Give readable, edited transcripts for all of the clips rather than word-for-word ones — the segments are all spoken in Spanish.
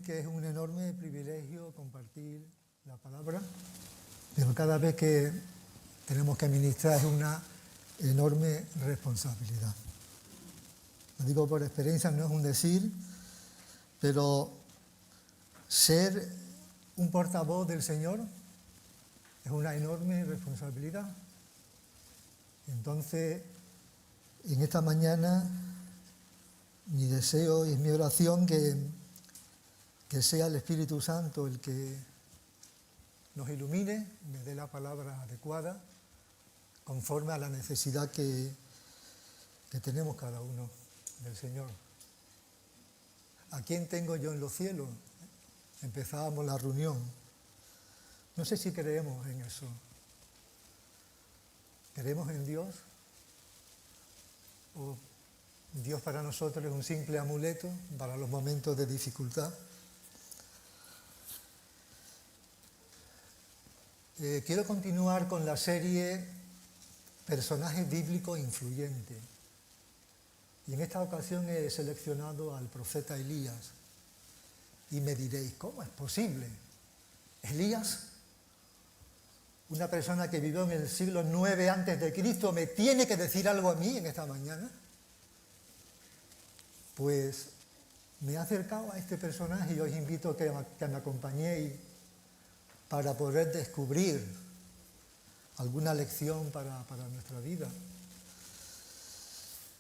que es un enorme privilegio compartir la palabra, pero cada vez que tenemos que ministrar es una enorme responsabilidad. Lo digo por experiencia, no es un decir, pero ser un portavoz del Señor es una enorme responsabilidad. Entonces, en esta mañana, mi deseo y mi oración que sea el Espíritu Santo el que nos ilumine, me dé la palabra adecuada, conforme a la necesidad que tenemos cada uno del Señor. ¿A quién tengo yo en los cielos? Empezábamos la reunión. No sé si creemos en eso. ¿Creemos en Dios? ¿O Dios para nosotros es un simple amuleto para los momentos de dificultad? Quiero continuar con la serie Personajes bíblicos influyentes. Y en esta ocasión he seleccionado al profeta Elías. Y me diréis, ¿cómo es posible? Elías, una persona que vivió en el siglo IX a.C., ¿me tiene que decir algo a mí en esta mañana? Pues me he acercado a este personaje y os invito a que me acompañéis para poder descubrir alguna lección para nuestra vida.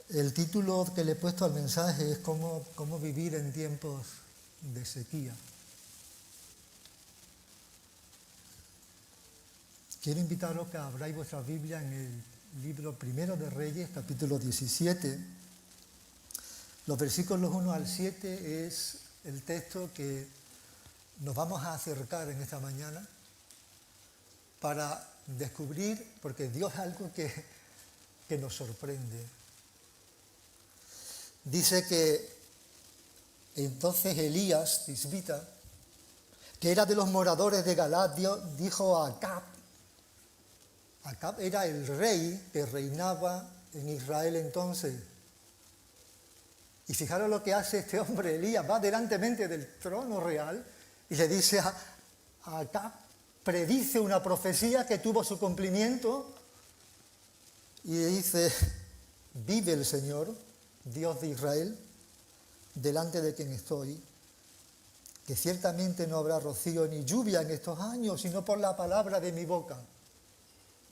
El título que le he puesto al mensaje es cómo vivir en tiempos de sequía. Quiero invitaros a que abráis vuestra Biblia en el libro Primero de Reyes, capítulo 17. Los versículos 1 al 7 es el texto que nos vamos a acercar en esta mañana para descubrir, porque Dios es algo que nos sorprende. Dice que entonces Elías, tisbita, que era de los moradores de Galaad, dijo a Acab. Acab era el rey que reinaba en Israel entonces. Y fijaros lo que hace este hombre, Elías, va delantemente del trono real y le dice a Acab, predice una profecía que tuvo su cumplimiento y dice, vive el Señor, Dios de Israel, delante de quien estoy, que ciertamente no habrá rocío ni lluvia en estos años, sino por la palabra de mi boca.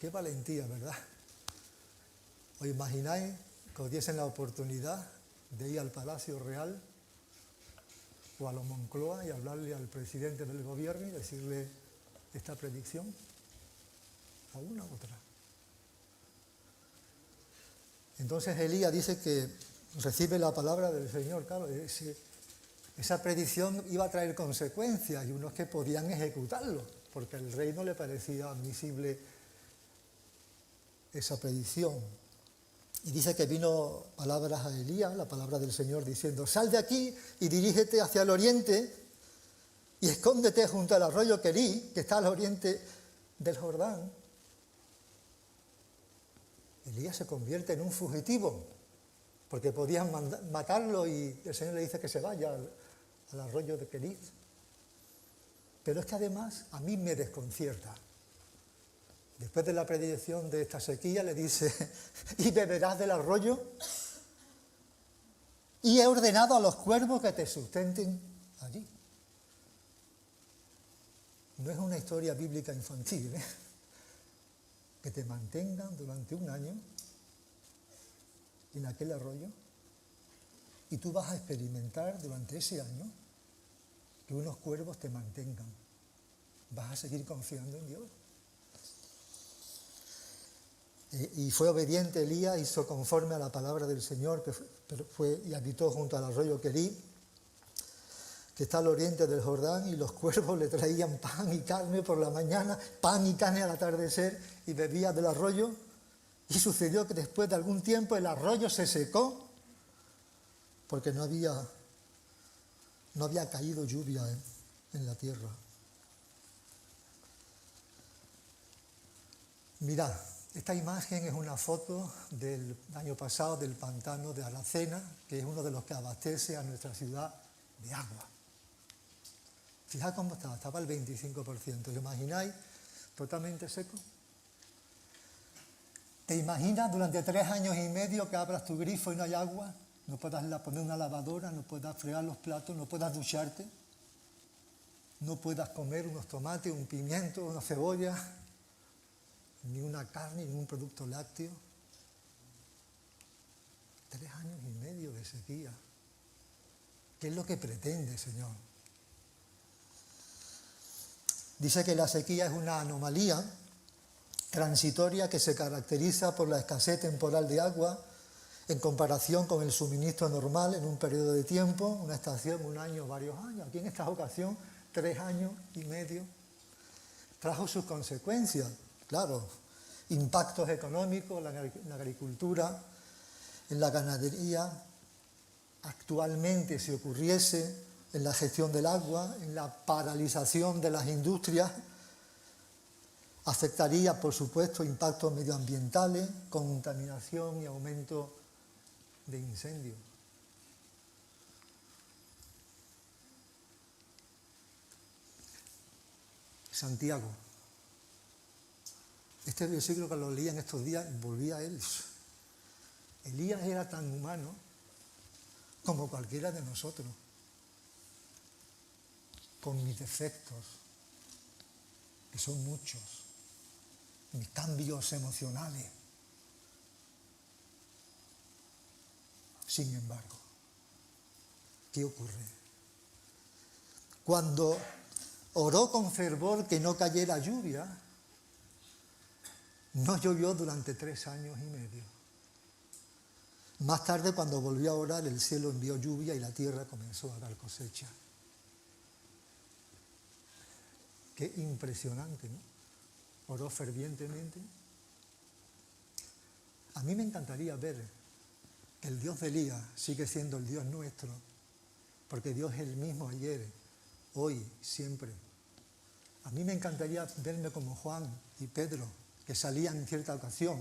Qué valentía, ¿verdad? ¿Os imagináis que os diesen la oportunidad de ir al Palacio Real o a la Moncloa y hablarle al presidente del gobierno y decirle esta predicción? ¿A una u otra? Entonces Elías dice que recibe la palabra del Señor. Claro, esa predicción iba a traer consecuencias y unos que podían ejecutarlo, porque al rey no le parecía admisible esa predicción. Y dice que vino palabras a Elías, la palabra del Señor, diciendo, sal de aquí y dirígete hacia el oriente y escóndete junto al arroyo Querí, que está al oriente del Jordán. Elías se convierte en un fugitivo, porque podían matarlo y el Señor le dice que se vaya al arroyo de Querí. Pero es que además a mí me desconcierta. Después de la predicción de esta sequía le dice, y beberás del arroyo, y he ordenado a los cuervos que te sustenten allí. No es una historia bíblica infantil, ¿eh? Que te mantengan durante un año en aquel arroyo y tú vas a experimentar durante ese año que unos cuervos te mantengan. ¿Vas a seguir confiando en Dios? Y fue obediente Elías, hizo conforme a la palabra del Señor, pero fue y habitó junto al arroyo Querí, que está al oriente del Jordán, y los cuervos le traían pan y carne por la mañana, pan y carne al atardecer, y bebía del arroyo. Y sucedió que después de algún tiempo el arroyo se secó, porque no había caído lluvia en la tierra. Mirad, esta imagen es una foto del año pasado del pantano de Aracena, que es uno de los que abastece a nuestra ciudad de agua. Fija cómo estaba el 25%. ¿Os imagináis totalmente seco? ¿Te imaginas durante 3 años y medio que abras tu grifo y no hay agua? No puedas poner una lavadora, no puedas fregar los platos, no puedas ducharte, no puedas comer unos tomates, un pimiento, una cebolla, ni una carne, ni un producto lácteo. 3 años y medio de sequía. ¿Qué es lo que pretende, Señor? Dice que la sequía es una anomalía transitoria que se caracteriza por la escasez temporal de agua en comparación con el suministro normal en un periodo de tiempo, una estación, un año, varios años. Aquí en esta ocasión, 3 años y medio. Trajo sus consecuencias, claro, impactos económicos en la agricultura, en la ganadería. Actualmente, si ocurriese en la gestión del agua, en la paralización de las industrias, afectaría, por supuesto, impactos medioambientales, contaminación y aumento de incendios. Santiago. Este versículo que lo leía en estos días, volvía a él. Elías era tan humano como cualquiera de nosotros, con mis defectos, que son muchos, mis cambios emocionales. Sin embargo, ¿qué ocurre? Cuando oró con fervor que no cayera lluvia, no llovió durante 3 años y medio. Más tarde, cuando volvió a orar, el cielo envió lluvia y la tierra comenzó a dar cosecha. Qué impresionante, ¿no? Oró fervientemente. A mí me encantaría ver que el Dios de Elías sigue siendo el Dios nuestro, porque Dios es el mismo ayer, hoy, siempre. A mí me encantaría verme como Juan y Pedro, que salían en cierta ocasión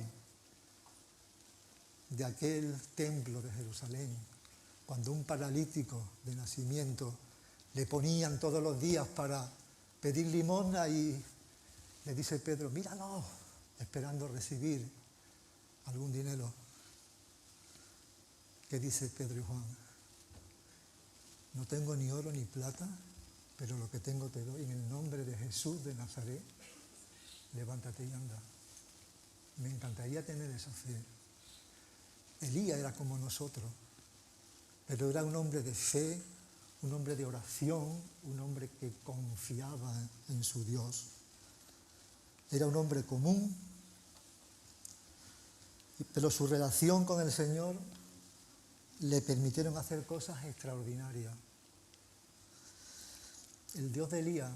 de aquel templo de Jerusalén, cuando un paralítico de nacimiento le ponían todos los días para pedir limosna y le dice Pedro, míralo, esperando recibir algún dinero. ¿Qué dice Pedro y Juan? No tengo ni oro ni plata, pero lo que tengo te doy. En el nombre de Jesús de Nazaret, levántate y anda. Me encantaría tener esa fe. Elías era como nosotros, pero era un hombre de fe, un hombre de oración, un hombre que confiaba en su Dios. Era un hombre común, pero su relación con el Señor le permitieron hacer cosas extraordinarias. El Dios de Elías,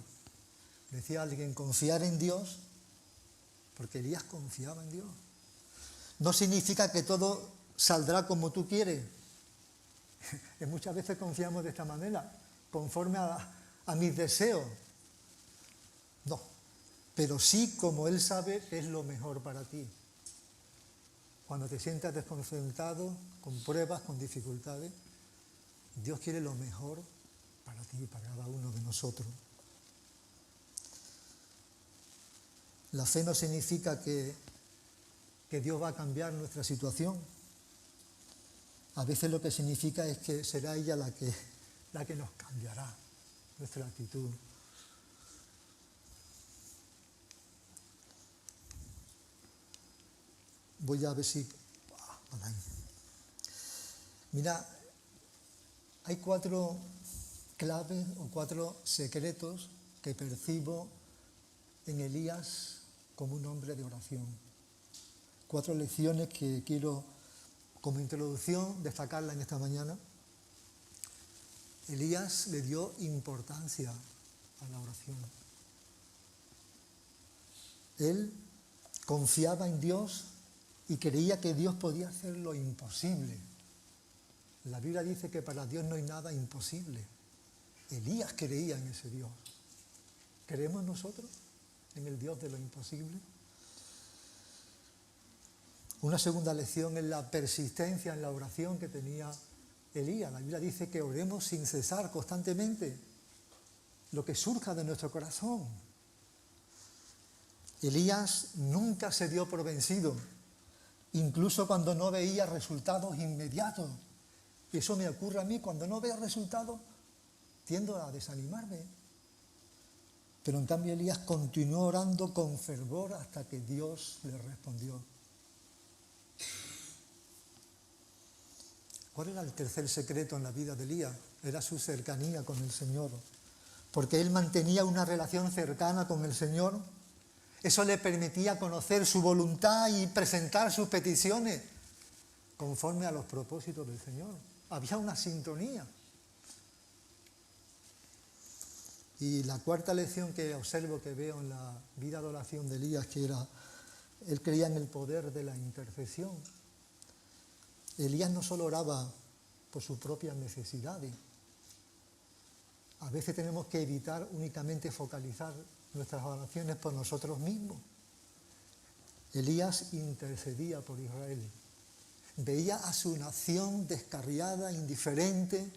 decía alguien, confiar en Dios, porque Elías confiaba en Dios. No significa que todo saldrá como tú quieres. Que muchas veces confiamos de esta manera, conforme a mis deseos. No, pero sí como Él sabe es lo mejor para ti. Cuando te sientas desconcertado, con pruebas, con dificultades, Dios quiere lo mejor para ti y para cada uno de nosotros. La fe no significa que Dios va a cambiar nuestra situación. A veces lo que significa es que será ella la que nos cambiará nuestra actitud. Voy a ver si... Mira, hay 4 claves o 4 secretos que percibo en Elías como un hombre de oración. 4 lecciones que quiero, como introducción, destacarla en esta mañana. Elías le dio importancia a la oración. Él confiaba en Dios y creía que Dios podía hacer lo imposible. La Biblia dice que para Dios no hay nada imposible. Elías creía en ese Dios. ¿Creemos nosotros en el Dios de lo imposible? Una segunda lección es la persistencia en la oración que tenía Elías. La Biblia dice que oremos sin cesar constantemente. lo que surja de nuestro corazón. Elías nunca se dio por vencido, incluso cuando no veía resultados inmediatos. Eso me ocurre a mí, cuando no veo resultados, tiendo a desanimarme. Pero en cambio Elías continuó orando con fervor hasta que Dios le respondió. ¿Cuál era el tercer secreto en la vida de Elías? Era su cercanía con el Señor. Porque él mantenía una relación cercana con el Señor. Eso le permitía conocer su voluntad y presentar sus peticiones conforme a los propósitos del Señor. Había una sintonía. Y la cuarta lección que observo, que veo en la vida de oración de Elías, que era, él creía en el poder de la intercesión. Elías no solo oraba por sus propias necesidades. A veces tenemos que evitar únicamente focalizar nuestras oraciones por nosotros mismos. Elías intercedía por Israel. Veía a su nación descarriada, indiferente.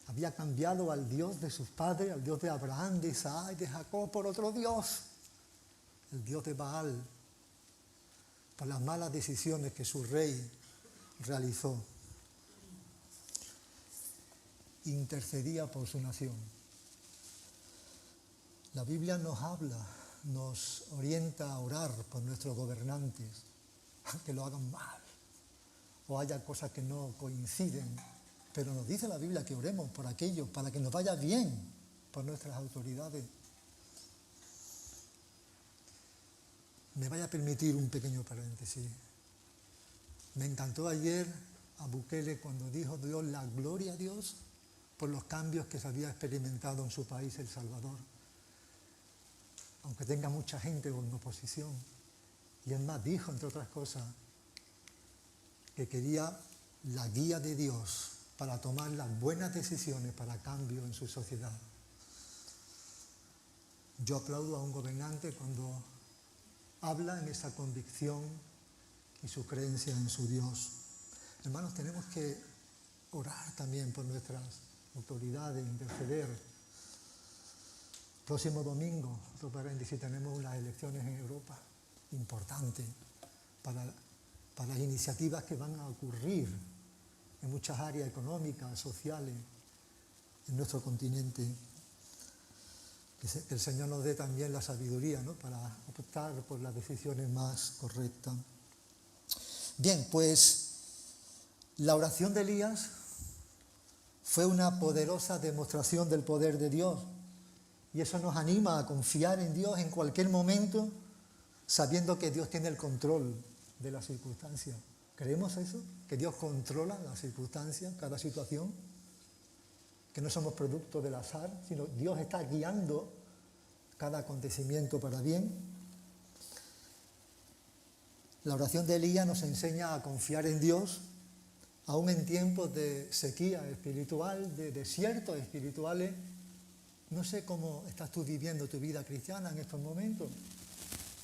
Había cambiado al Dios de sus padres, al Dios de Abraham, de Isaac y de Jacob, por otro Dios, el Dios de Baal, por las malas decisiones que su rey realizó. Intercedía por su nación. La Biblia nos habla, nos orienta a orar por nuestros gobernantes, aunque lo hagan mal, o haya cosas que no coinciden, pero nos dice la Biblia que oremos por aquellos, para que nos vaya bien por nuestras autoridades. Me vaya a permitir un pequeño paréntesis. Me encantó ayer a Bukele cuando dijo Dios la gloria a Dios por los cambios que se había experimentado en su país, El Salvador. Aunque tenga mucha gente en oposición. Y es más, dijo, entre otras cosas, que quería la guía de Dios para tomar las buenas decisiones para cambio en su sociedad. Yo aplaudo a un gobernante cuando habla en esa convicción y su creencia en su Dios. Hermanos, tenemos que orar también por nuestras autoridades, interceder. Próximo domingo, otro paréntesis, tenemos unas elecciones en Europa importantes para las iniciativas que van a ocurrir en muchas áreas económicas, sociales, en nuestro continente. Que el Señor nos dé también la sabiduría, ¿no?, para optar por las decisiones más correctas. Bien, pues la oración de Elías fue una poderosa demostración del poder de Dios. Y eso nos anima a confiar en Dios en cualquier momento, sabiendo que Dios tiene el control de las circunstancias. ¿Creemos eso? ¿Que Dios controla las circunstancias, cada situación? Que no somos producto del azar, sino Dios está guiando cada acontecimiento para bien. La oración de Elías nos enseña a confiar en Dios, aún en tiempos de sequía espiritual, de desiertos espirituales. No sé cómo estás tú viviendo tu vida cristiana en estos momentos.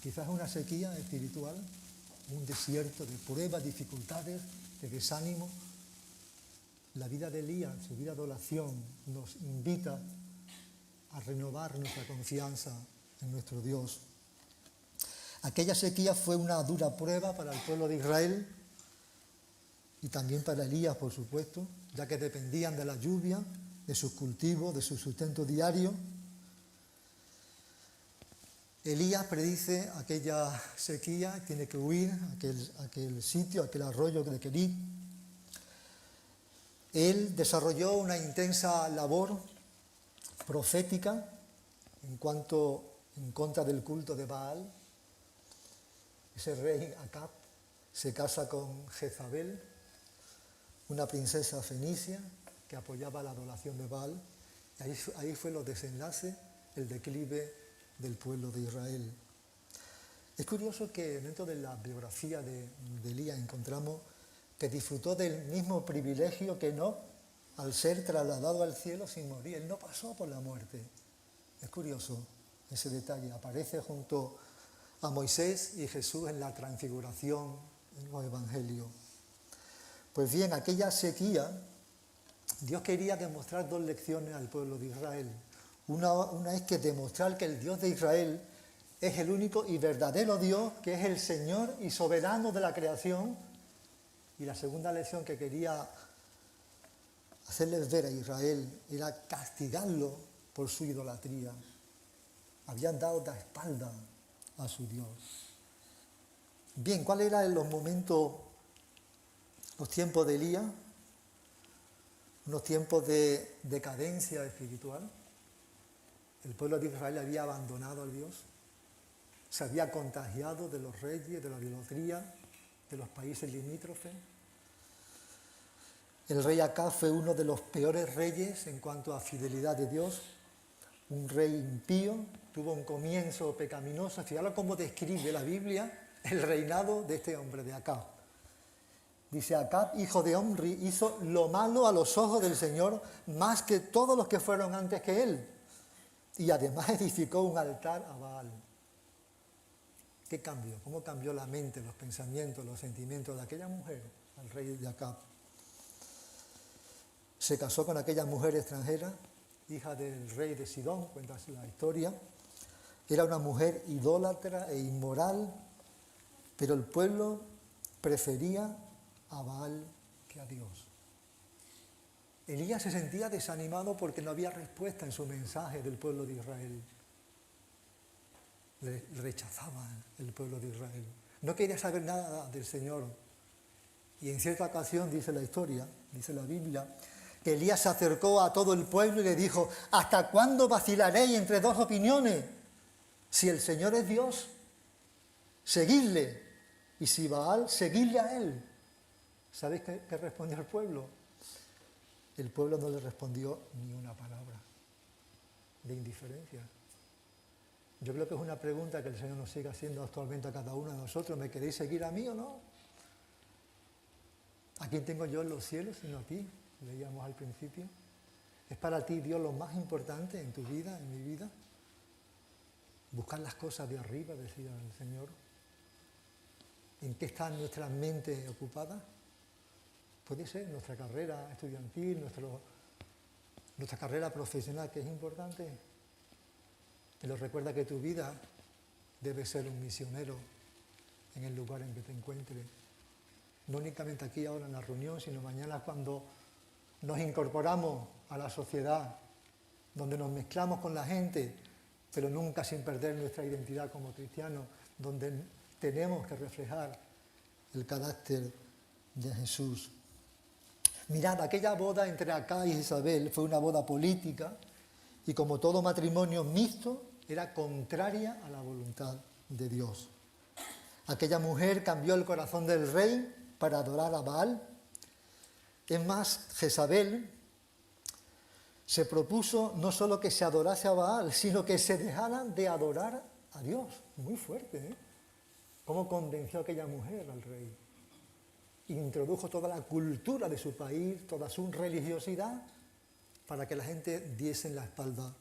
Quizás una sequía espiritual, un desierto de pruebas, dificultades, de desánimo. La vida de Elías, su vida de oración, nos invita a renovar nuestra confianza en nuestro Dios. Aquella sequía fue una dura prueba para el pueblo de Israel y también para Elías, por supuesto, ya que dependían de la lluvia, de sus cultivos, de su sustento diario. Elías predice aquella sequía, tiene que huir a aquel sitio, a aquel arroyo de Kerit. Él desarrolló una intensa labor profética en contra del culto de Baal. Ese rey Acab se casa con Jezabel, una princesa fenicia que apoyaba la adoración de Baal. Y ahí fue los desenlaces, el declive del pueblo de Israel. Es curioso que dentro de la biografía de Elías encontramos que disfrutó del mismo privilegio que Enoc al ser trasladado al cielo sin morir. Él no pasó por la muerte. Es curioso ese detalle. Aparece junto a Moisés y Jesús en la transfiguración en los evangelios. Pues bien, aquella sequía Dios quería demostrar dos lecciones al pueblo de Israel. Una es que demostrar que el Dios de Israel es el único y verdadero Dios, que es el Señor y soberano de la creación. Y la segunda lección que quería hacerles ver a Israel era castigarlo por su idolatría. Habían dado la espalda a su Dios. Bien, ¿cuáles eran los momentos, los tiempos de Elías? Unos tiempos de decadencia espiritual. El pueblo de Israel había abandonado a Dios, se había contagiado de los reyes, de la idolatría, de los países limítrofes. El rey Acab fue uno de los peores reyes en cuanto a fidelidad de Dios, un rey impío, tuvo un comienzo pecaminoso. Fijaros cómo describe la Biblia el reinado de este hombre, de Acab. Dice: Acab, hijo de Omri, hizo lo malo a los ojos del Señor más que todos los que fueron antes que él. Y además edificó un altar a Baal. ¿Qué cambió? ¿Cómo cambió la mente, los pensamientos, los sentimientos de aquella mujer, al rey de Acab? Se casó con aquella mujer extranjera, hija del rey de Sidón, cuenta la historia. Era una mujer idólatra e inmoral, pero el pueblo prefería a Baal que a Dios. Elías se sentía desanimado porque no había respuesta en su mensaje del pueblo de Israel. Le rechazaba el pueblo de Israel. No quería saber nada del Señor. Y en cierta ocasión, dice la historia, dice la Biblia, que Elías se acercó a todo el pueblo y le dijo: ¿hasta cuándo vacilaréis entre dos opiniones? Si el Señor es Dios, seguidle. Y si Baal, seguidle a él. ¿Sabéis qué respondió el pueblo? El pueblo no le respondió ni una palabra de indiferencia. Yo creo que es una pregunta que el Señor nos sigue haciendo actualmente a cada uno de nosotros. ¿Me queréis seguir a mí o no? ¿A quién tengo yo en los cielos sino a ti? Leíamos al principio. ¿Es para ti, Dios, lo más importante en tu vida, en mi vida? Buscar las cosas de arriba, decía el Señor. ¿En qué está nuestra mente ocupada? Puede ser nuestra carrera estudiantil, nuestra carrera profesional, que es importante. Pero recuerda que tu vida debe ser un misionero en el lugar en que te encuentres. No únicamente aquí ahora en la reunión, sino mañana cuando nos incorporamos a la sociedad, donde nos mezclamos con la gente, pero nunca sin perder nuestra identidad como cristianos, donde tenemos que reflejar el carácter de Jesús. Mirad, aquella boda entre Acab y Jezabel fue una boda política y, como todo matrimonio mixto, era contraria a la voluntad de Dios. Aquella mujer cambió el corazón del rey para adorar a Baal. Es más, Jezabel se propuso no solo que se adorase a Baal, sino que se dejaran de adorar a Dios. Muy fuerte, ¿eh? ¿Cómo convenció a aquella mujer al rey? Introdujo toda la cultura de su país, toda su religiosidad, para que la gente diese la espalda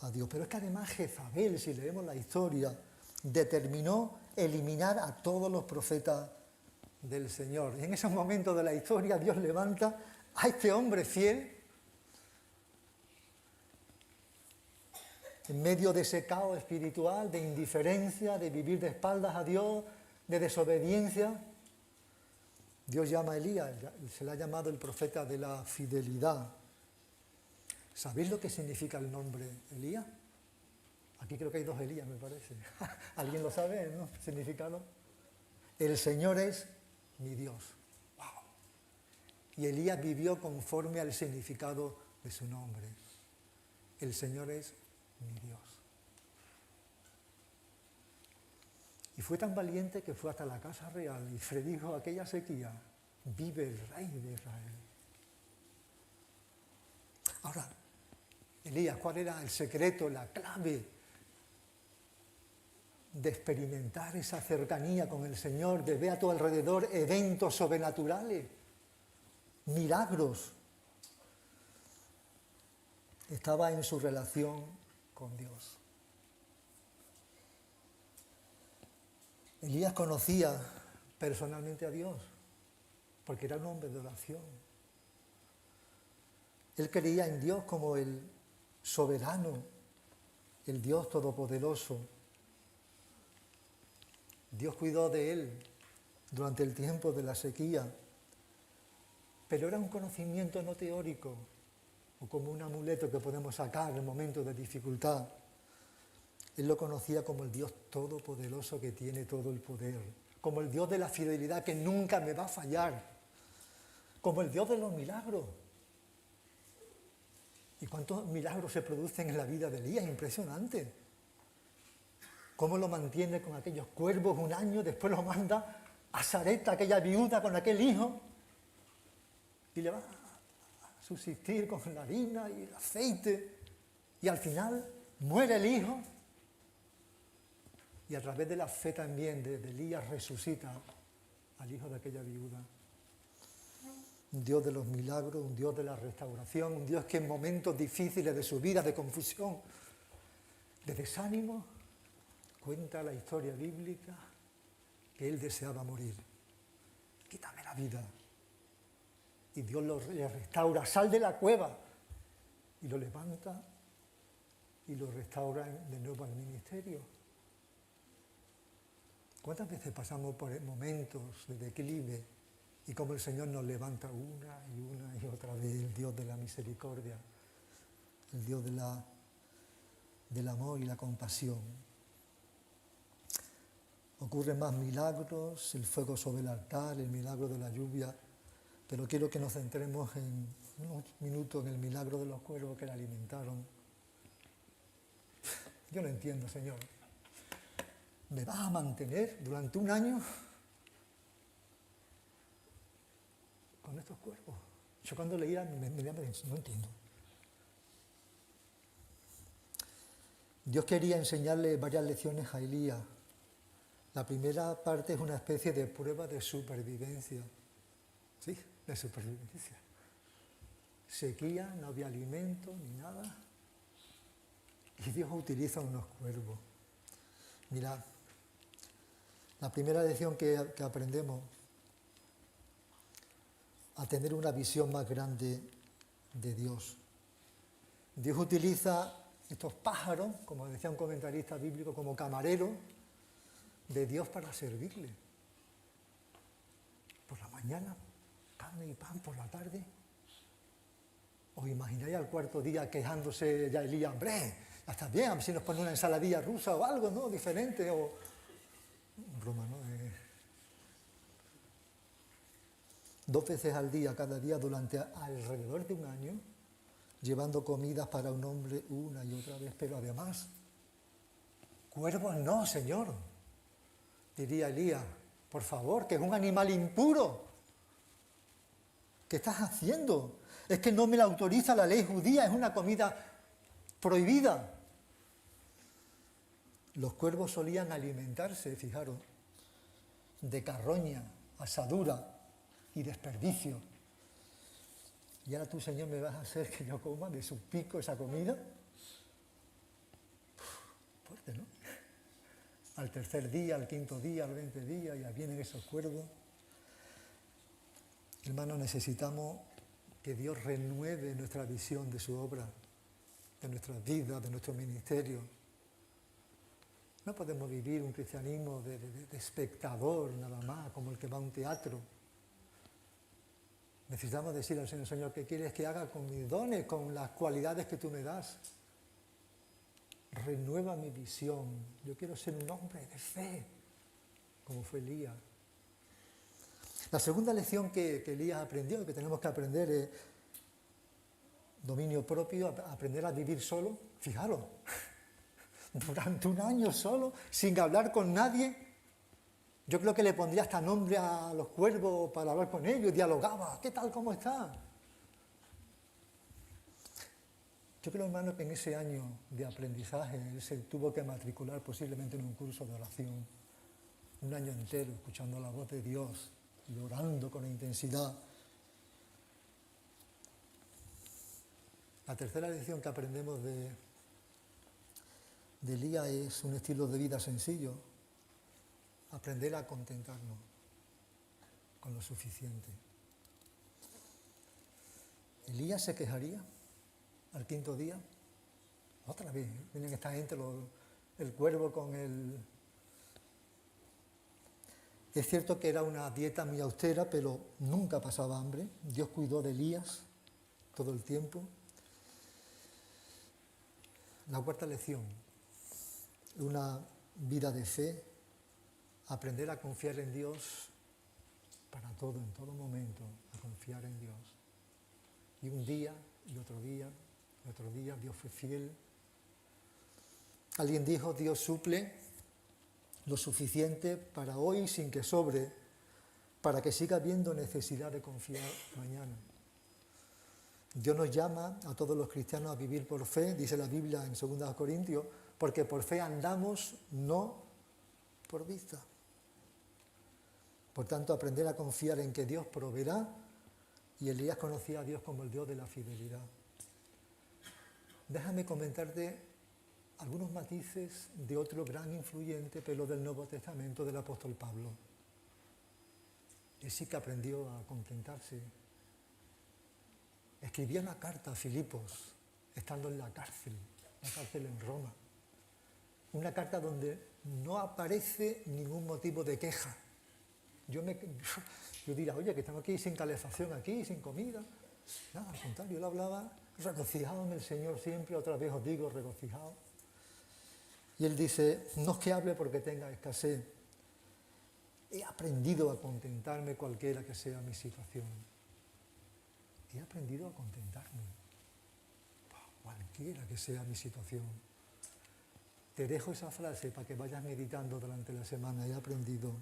a Dios. Pero es que además Jezabel, si leemos la historia, determinó eliminar a todos los profetas del Señor. Y en esos momentos de la historia Dios levanta a este hombre fiel en medio de ese caos espiritual, de indiferencia, de vivir de espaldas a Dios, de desobediencia. Dios llama a Elías, se le ha llamado el profeta de la fidelidad. ¿Sabéis lo que significa el nombre Elías? Aquí creo que hay dos Elías, me parece. ¿Alguien lo sabe, no? ¿Significado? El Señor es mi Dios. ¡Wow! Y Elías vivió conforme al significado de su nombre. El Señor es mi Dios. Y fue tan valiente que fue hasta la casa real y predijo aquella sequía: vive el Rey de Israel. Ahora, Elías, ¿cuál era el secreto, la clave de experimentar esa cercanía con el Señor, de ver a tu alrededor eventos sobrenaturales, milagros? Estaba en su relación con Dios. Elías conocía personalmente a Dios, porque era un hombre de oración. Él creía en Dios como el soberano, el Dios todopoderoso. Dios cuidó de él durante el tiempo de la sequía, pero era un conocimiento no teórico o como un amuleto que podemos sacar en momentos de dificultad. Él lo conocía como el Dios todopoderoso que tiene todo el poder, como el Dios de la fidelidad que nunca me va a fallar, como el Dios de los milagros. ¿Y cuántos milagros se producen en la vida de Elías? Impresionante. Cómo lo mantiene con aquellos cuervos un año, después lo manda a Sarepta, aquella viuda con aquel hijo, y le va a subsistir con la harina y el aceite, y al final muere el hijo, y a través de la fe también de Elías resucita al hijo de aquella viuda. Un Dios de los milagros, un Dios de la restauración, un Dios que en momentos difíciles de su vida, de confusión, de desánimo, cuenta la historia bíblica que él deseaba morir. Quítame la vida. Y Dios le restaura, sal de la cueva, y lo levanta y lo restaura de nuevo al ministerio. ¿Cuántas veces pasamos por momentos de declive y cómo el Señor nos levanta una y otra vez? El Dios de la misericordia, el Dios del amor y la compasión. Ocurren más milagros, el fuego sobre el altar, el milagro de la lluvia, pero quiero que nos centremos en unos minutos en el milagro de los cuervos que le alimentaron. Yo no entiendo, Señor. ¿Me vas a mantener durante un año con estos cuervos? Yo cuando leía me no entiendo. Dios quería enseñarle varias lecciones a Elías. La primera parte es una especie de prueba de supervivencia. Sí, de supervivencia. Sequía, no había alimento ni nada. Y Dios utiliza unos cuervos. Mirad, la primera lección que aprendemos a tener una visión más grande de Dios. Dios utiliza estos pájaros, como decía un comentarista bíblico, como camareros de Dios para servirle. Por la mañana, carne y pan, por la tarde. ¿Os imagináis al cuarto día quejándose ya Elías? Hombre, ya está bien, a ver si nos pone una ensaladilla rusa o algo, ¿no? Diferente, o... broma, ¿no? 2 veces al día, cada día, durante alrededor de un año, llevando comidas para un hombre una y otra vez, pero además, cuervos no, Señor, diría Elías, por favor, que es un animal impuro. ¿Qué estás haciendo? Es que no me la autoriza la ley judía, es una comida prohibida. Los cuervos solían alimentarse, fijaros, de carroña, asadura y desperdicio. Y ahora tú, Señor, me vas a hacer que yo coma de su pico esa comida. Fuerte, ¿no? Al tercer día, al quinto día, al 20 día, ya vienen esos cuervos. Hermanos, necesitamos que Dios renueve nuestra visión de su obra, de nuestras vidas, de nuestro ministerio. No podemos vivir un cristianismo de espectador nada más, como el que va a un teatro. Necesitamos decir al Señor, Señor, ¿qué quieres que haga con mis dones, con las cualidades que tú me das? Renueva mi visión. Yo quiero ser un hombre de fe, como fue Elías. La segunda lección que Elías aprendió, que tenemos que aprender, es dominio propio, aprender a vivir solo. Fijaros, durante un año solo, sin hablar con nadie. Yo creo que le pondría hasta nombre a los cuervos para hablar con ellos, dialogaba. ¿Qué tal? ¿Cómo está? Yo creo, hermano, que en ese año de aprendizaje él se tuvo que matricular posiblemente en un curso de oración. Un año entero, escuchando la voz de Dios y orando con intensidad. La tercera lección que aprendemos de Elías es un estilo de vida sencillo. Aprender a contentarnos con lo suficiente. Elías se quejaría al quinto día. Otra vez, vienen esta gente, el cuervo con el... Es cierto que era una dieta muy austera, pero nunca pasaba hambre. Dios cuidó de Elías todo el tiempo. La cuarta lección, una vida de fe, aprender a confiar en Dios para todo, en todo momento, a confiar en Dios. Y un día, y otro día, y otro día, Dios fue fiel. Alguien dijo, Dios suple lo suficiente para hoy sin que sobre, para que siga habiendo necesidad de confiar mañana. Dios nos llama a todos los cristianos a vivir por fe, dice la Biblia en 2 Corintios, porque por fe andamos, no por vista. Por tanto, aprender a confiar en que Dios proveerá, y Elías conocía a Dios como el Dios de la fidelidad. Déjame comentarte algunos matices de otro gran influyente, pero del Nuevo Testamento, del apóstol Pablo. Él sí que aprendió a contentarse. Escribía una carta a Filipos, estando en la cárcel en Roma. Una carta donde no aparece ningún motivo de queja. Yo diría, oye, que estamos aquí sin calefacción, aquí, sin comida. Nada, al contrario, él hablaba regocijado en el Señor siempre, otra vez os digo, regocijado. Y él dice, no es que hable porque tenga escasez, he aprendido a contentarme cualquiera que sea mi situación. He aprendido a contentarme, cualquiera que sea mi situación. Te dejo esa frase para que vayas meditando durante la semana, he aprendido.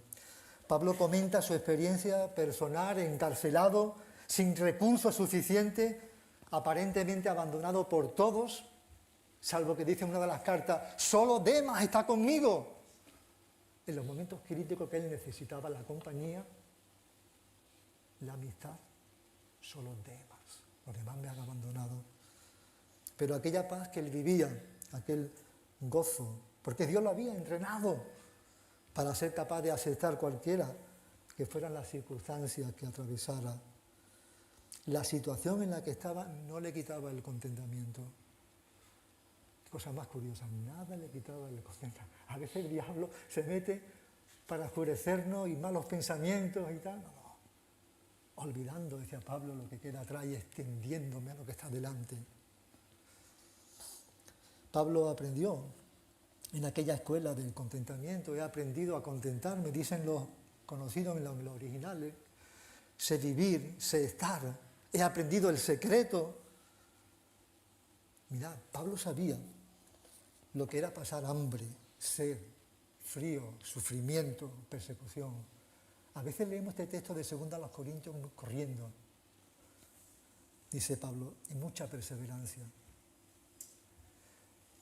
Pablo comenta su experiencia personal, encarcelado, sin recursos suficientes, aparentemente abandonado por todos, salvo que dice en una de las cartas, solo Demas está conmigo. En los momentos críticos que él necesitaba la compañía, la amistad, solo Demas. Los demás me han abandonado. Pero aquella paz que él vivía, aquel gozo, porque Dios lo había entrenado para ser capaz de aceptar cualquiera que fueran las circunstancias que atravesara. La situación en la que estaba no le quitaba el contentamiento. Cosa más curiosa, nada le quitaba el contentamiento. A veces el diablo se mete para oscurecernos y malos pensamientos y tal. No. Olvidando, decía Pablo, lo que queda atrás y extendiéndome a lo que está delante. Pablo aprendió en aquella escuela del contentamiento, he aprendido a contentarme, dicen los conocidos en los originales, sé vivir, sé estar, he aprendido el secreto. Mirad, Pablo sabía lo que era pasar hambre, sed, frío, sufrimiento, persecución. A veces leemos este texto de 2 Corintios corriendo. Dice Pablo, y mucha perseverancia.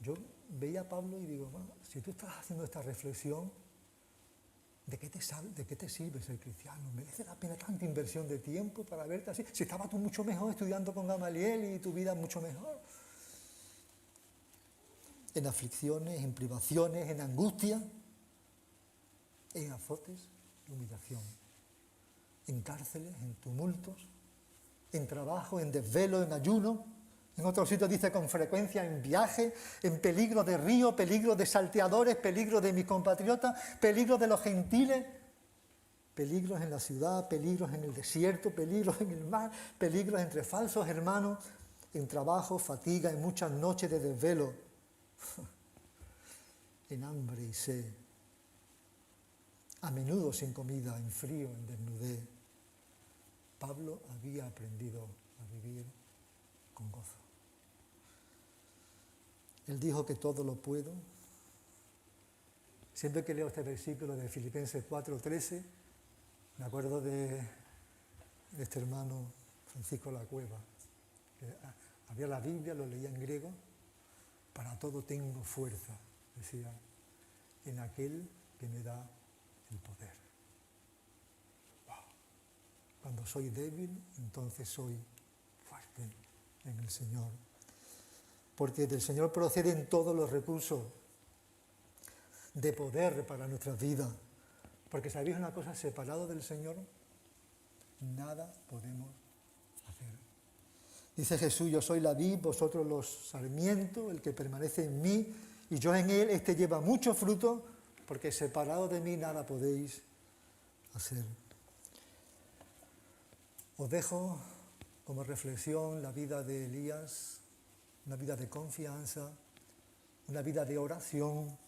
Yo veía a Pablo y digo, bueno, si tú estás haciendo esta reflexión, ¿de qué te sirve ser cristiano? ¿Merece la pena tanta inversión de tiempo para verte así? Si estabas tú mucho mejor estudiando con Gamaliel y tu vida mucho mejor. En aflicciones, en privaciones, en angustia, en azotes, en humillación, en cárceles, en tumultos, en trabajo, en desvelo, en ayuno. En otros sitios dice con frecuencia en viaje, en peligro de río, peligro de salteadores, peligro de mis compatriotas, peligro de los gentiles, peligros en la ciudad, peligros en el desierto, peligros en el mar, peligros entre falsos hermanos, en trabajo, fatiga, en muchas noches de desvelo, en hambre y sed, a menudo sin comida, en frío, en desnudez. Pablo había aprendido a vivir con gozo. Él dijo que todo lo puedo. Siempre que leo este versículo de Filipenses 4:13, me acuerdo de este hermano Francisco La Cueva, que había la Biblia, lo leía en griego, para todo tengo fuerza, decía, en aquel que me da el poder. Wow. Cuando soy débil, entonces soy fuerte en el Señor. Porque del Señor proceden todos los recursos de poder para nuestras vidas. Porque sabéis una cosa, separado del Señor, nada podemos hacer. Dice Jesús, yo soy la vid, vosotros los sarmientos, el que permanece en mí y yo en él, este lleva mucho fruto, porque separado de mí nada podéis hacer. Os dejo como reflexión la vida de Elías, una vida de confianza, una vida de oración,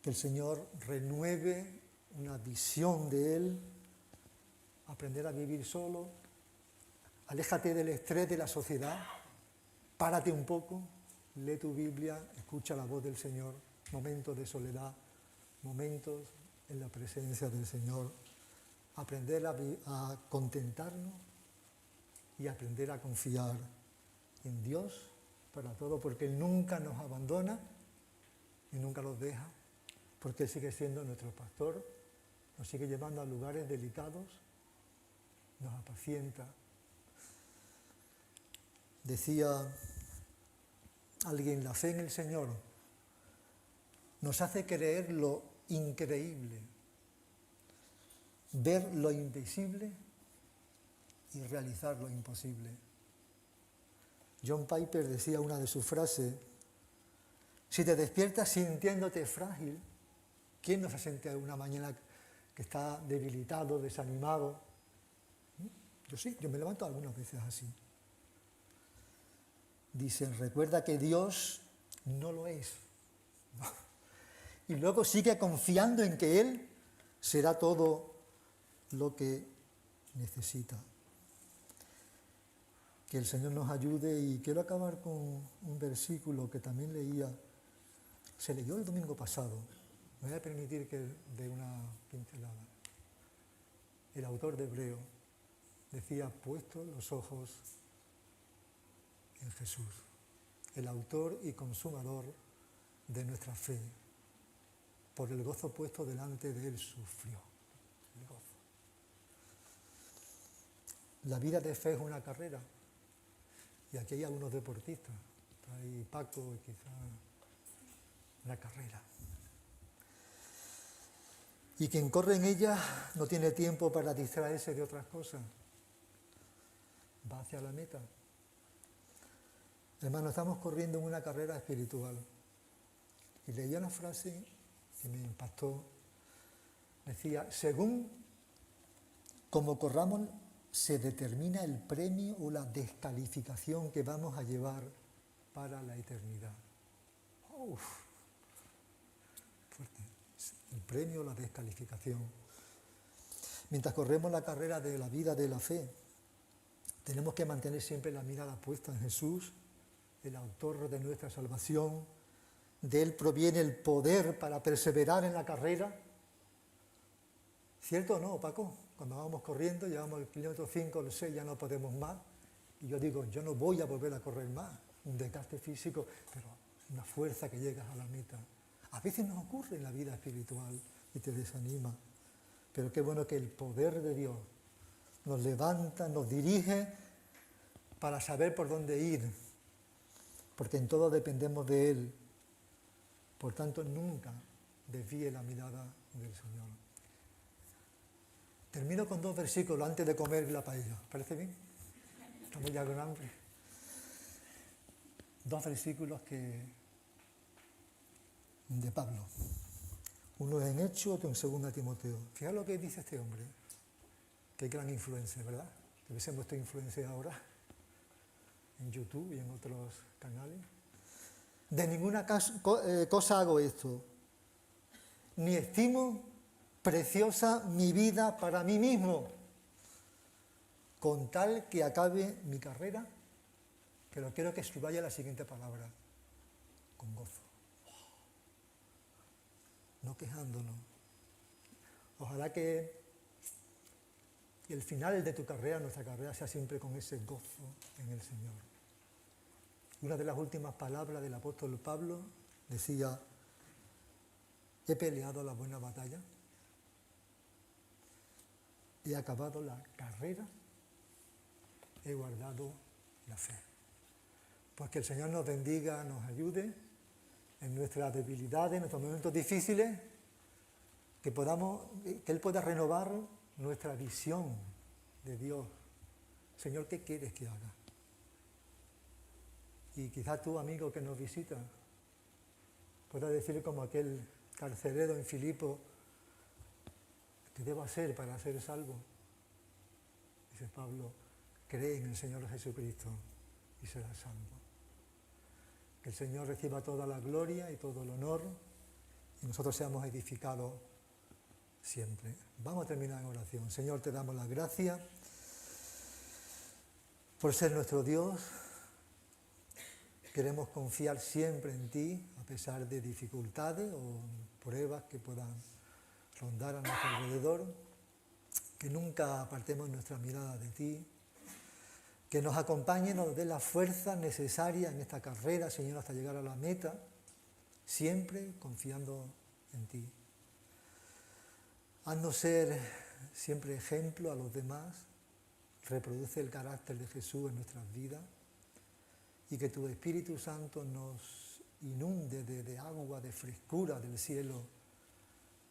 que el Señor renueve una visión de Él, aprender a vivir solo, aléjate del estrés de la sociedad, párate un poco, lee tu Biblia, escucha la voz del Señor, momentos de soledad, momentos en la presencia del Señor, aprender a contentarnos y aprender a confiar en Dios para todo, porque Él nunca nos abandona y nunca nos deja, porque Él sigue siendo nuestro pastor, nos sigue llevando a lugares delicados, nos apacienta. Decía alguien, la fe en el Señor nos hace creer lo increíble, ver lo invisible y realizar lo imposible. John Piper decía una de sus frases, si te despiertas sintiéndote frágil, ¿quién no se siente una mañana que está debilitado, desanimado? Yo sí, yo me levanto algunas veces así. Dicen, recuerda que Dios no lo es. Y luego sigue confiando en que Él será todo lo que necesita. Que el Señor nos ayude, y quiero acabar con un versículo que también leía, se leyó el domingo pasado, me voy a permitir que dé una pincelada. El autor de Hebreo decía, puesto los ojos en Jesús, el autor y consumador de nuestra fe, por el gozo puesto delante de Él sufrió. El gozo. La vida de fe es una carrera, y aquí hay algunos deportistas, está ahí Paco y quizá una carrera. Y quien corre en ella no tiene tiempo para distraerse de otras cosas, va hacia la meta. Hermano, estamos corriendo en una carrera espiritual. Y leía una frase que me impactó. Decía, según como corramos, se determina el premio o la descalificación que vamos a llevar para la eternidad. Uf, fuerte. El premio o la descalificación. Mientras corremos la carrera de la vida de la fe, tenemos que mantener siempre la mirada puesta en Jesús, el autor de nuestra salvación. De Él proviene el poder para perseverar en la carrera. ¿Cierto o no, Paco? Cuando vamos corriendo, llevamos el kilómetro 5 o el 6, ya no podemos más. Y yo digo, yo no voy a volver a correr más. Un desgaste físico, pero una fuerza que llegas a la meta. A veces nos ocurre en la vida espiritual y te desanima. Pero qué bueno que el poder de Dios nos levanta, nos dirige para saber por dónde ir. Porque en todo dependemos de Él. Por tanto, nunca desvíe la mirada del Señor. Termino con 2 versículos antes de comer la paella. ¿Parece bien? Estamos ya con hambre. 2 versículos de Pablo. Uno en Hechos, otro en 2 Timoteo. Fíjate lo que dice este hombre. Qué gran influencia, ¿verdad? Que hubiésemos esta influencia ahora en YouTube y en otros canales. De ninguna cosa hago esto, ni estimo preciosa mi vida para mí mismo, con tal que acabe mi carrera, pero quiero que subraya la siguiente palabra, con gozo. No quejándonos. Ojalá que el final de tu carrera, nuestra carrera, sea siempre con ese gozo en el Señor. Una de las últimas palabras del apóstol Pablo decía, he peleado la buena batalla, he acabado la carrera, he guardado la fe. Pues que el Señor nos bendiga, nos ayude en nuestras debilidades, en nuestros momentos difíciles, que Él pueda renovar nuestra visión de Dios, Señor, ¿qué quieres que haga? Y quizás tú, amigo que nos visita, puedas decir como aquel carcelero en Filipo, ¿qué debo hacer para ser salvo? Dice Pablo, cree en el Señor Jesucristo y serás salvo. Que el Señor reciba toda la gloria y todo el honor y nosotros seamos edificados siempre. Vamos a terminar en oración. Señor, te damos las gracias por ser nuestro Dios. Queremos confiar siempre en ti, a pesar de dificultades o pruebas que puedan rondar a nuestro alrededor. Que nunca apartemos nuestra mirada de ti. Que nos acompañe, nos dé la fuerza necesaria en esta carrera, Señor, hasta llegar a la meta, siempre confiando en ti. Haznos ser siempre ejemplo a los demás, reproduce el carácter de Jesús en nuestras vidas y que tu Espíritu Santo nos inunde de agua, de frescura del cielo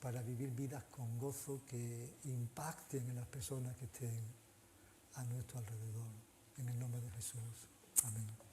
para vivir vidas con gozo que impacten en las personas que estén a nuestro alrededor. En el nombre de Jesús. Amén.